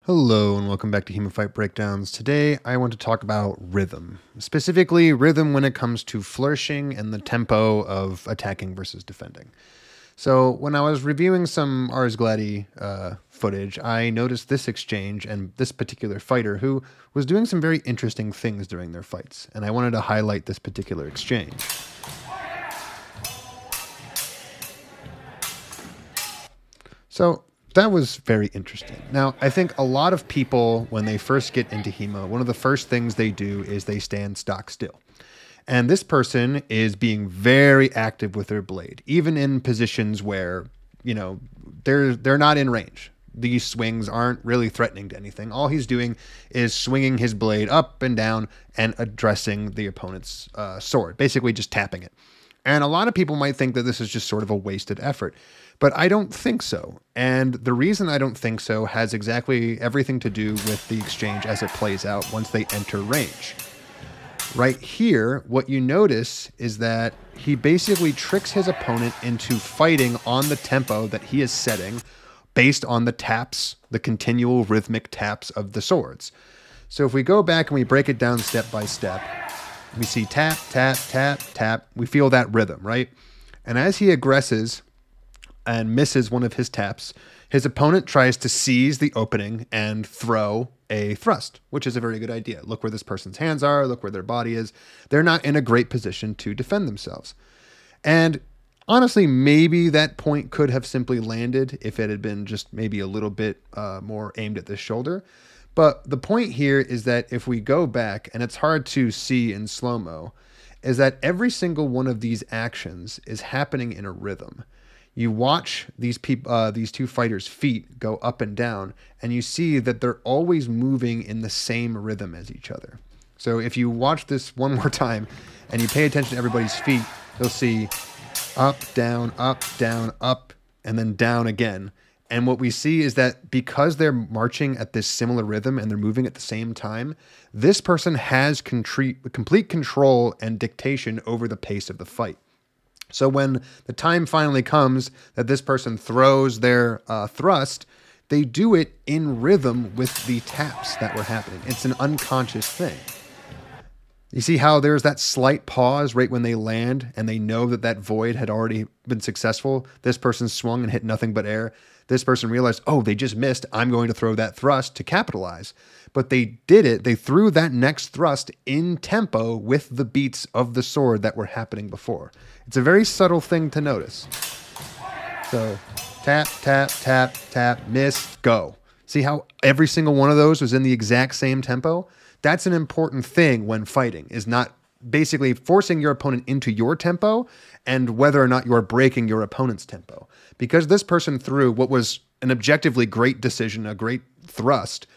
Hello and welcome back to HEMA Fight Breakdowns. Today I want to talk about rhythm, specifically rhythm when it comes to flourishing and the tempo of attacking versus defending. So when I was reviewing some Ars Gladi footage, I noticed this exchange and this particular fighter who was doing some very interesting things during their fights, and I wanted to highlight this particular exchange. So that was very interesting. Now, I think a lot of people, when they first get into HEMA, one of the first things they do is they stand stock still. And this person is being very active with their blade, even in positions where, they're not in range. These swings aren't really threatening to anything. All he's doing is swinging his blade up and down and addressing the opponent's sword, basically just tapping it. And a lot of people might think that this is just sort of a wasted effort, but I don't think so. And the reason I don't think so has exactly everything to do with the exchange as it plays out once they enter range. Right here, what you notice is that he basically tricks his opponent into fighting on the tempo that he is setting based on the taps, the continual rhythmic taps of the swords. So if we go back and we break it down step by step, we see tap, tap, tap, tap. We feel that rhythm, right? And as he aggresses and misses one of his taps, his opponent tries to seize the opening and throw a thrust, which is a very good idea. Look where this person's hands are. Look where their body is. They're not in a great position to defend themselves. And honestly, maybe that point could have simply landed if it had been just maybe a little bit more aimed at the shoulder. But the point here is that if we go back, and it's hard to see in slow-mo, is that every single one of these actions is happening in a rhythm. You watch these two fighters' feet go up and down, and you see that they're always moving in the same rhythm as each other. So if you watch this one more time, and you pay attention to everybody's feet, you'll see up, down, up, and then down again. And what we see is that because they're marching at this similar rhythm and they're moving at the same time, this person has complete control and dictation over the pace of the fight. So when the time finally comes that this person throws their thrust, they do it in rhythm with the taps that were happening. It's an unconscious thing. You see how there's that slight pause right when they land and they know that that void had already been successful. This person swung and hit nothing but air. This person realized, oh, they just missed. I'm going to throw that thrust to capitalize. But they did it. They threw that next thrust in tempo with the beats of the sword that were happening before. It's a very subtle thing to notice. So tap, tap, tap, tap, miss, go. See how every single one of those was in the exact same tempo? That's an important thing when fighting, is not basically forcing your opponent into your tempo and whether or not you're breaking your opponent's tempo. Because this person threw what was an objectively great decision, a great thrust,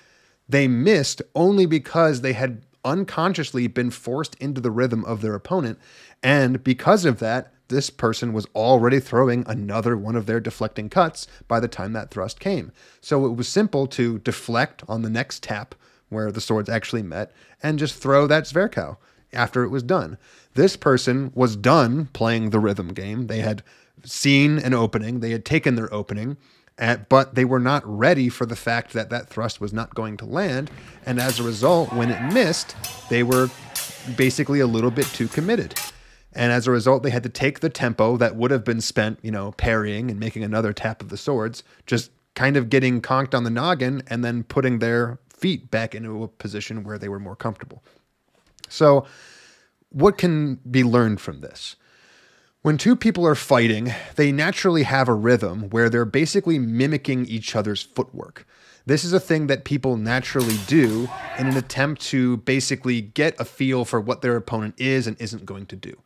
they missed only because they had unconsciously been forced into the rhythm of their opponent. And because of that, this person was already throwing another one of their deflecting cuts by the time that thrust came. So it was simple to deflect on the next tap where the swords actually met and just throw that Zverkow after it was done. This person was done playing the rhythm game. They had seen an opening. They had taken their opening, but they were not ready for the fact that that thrust was not going to land. And as a result, when it missed, they were basically a little bit too committed. And as a result, they had to take the tempo that would have been spent, parrying and making another tap of the swords, just kind of getting conked on the noggin and then putting their feet back into a position where they were more comfortable. So what can be learned from this? When two people are fighting, they naturally have a rhythm where they're basically mimicking each other's footwork. This is a thing that people naturally do in an attempt to basically get a feel for what their opponent is and isn't going to do.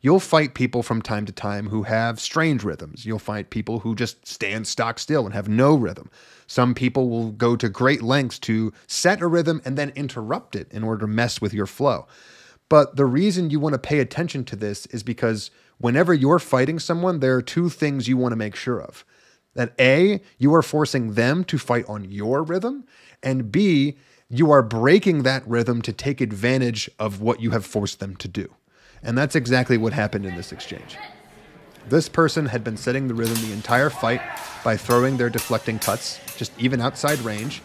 You'll fight people from time to time who have strange rhythms. You'll fight people who just stand stock still and have no rhythm. Some people will go to great lengths to set a rhythm and then interrupt it in order to mess with your flow. But the reason you want to pay attention to this is because whenever you're fighting someone, there are two things you want to make sure of. That A, you are forcing them to fight on your rhythm, and B, you are breaking that rhythm to take advantage of what you have forced them to do. And that's exactly what happened in this exchange. This person had been setting the rhythm the entire fight by throwing their deflecting cuts, just even outside range.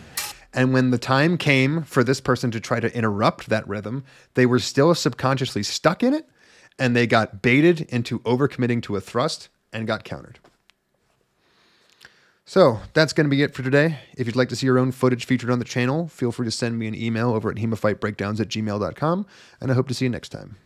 And when the time came for this person to try to interrupt that rhythm, they were still subconsciously stuck in it, and they got baited into overcommitting to a thrust and got countered. So that's going to be it for today. If you'd like to see your own footage featured on the channel, feel free to send me an email over at HEMAFightBreakdowns@gmail.com, and I hope to see you next time.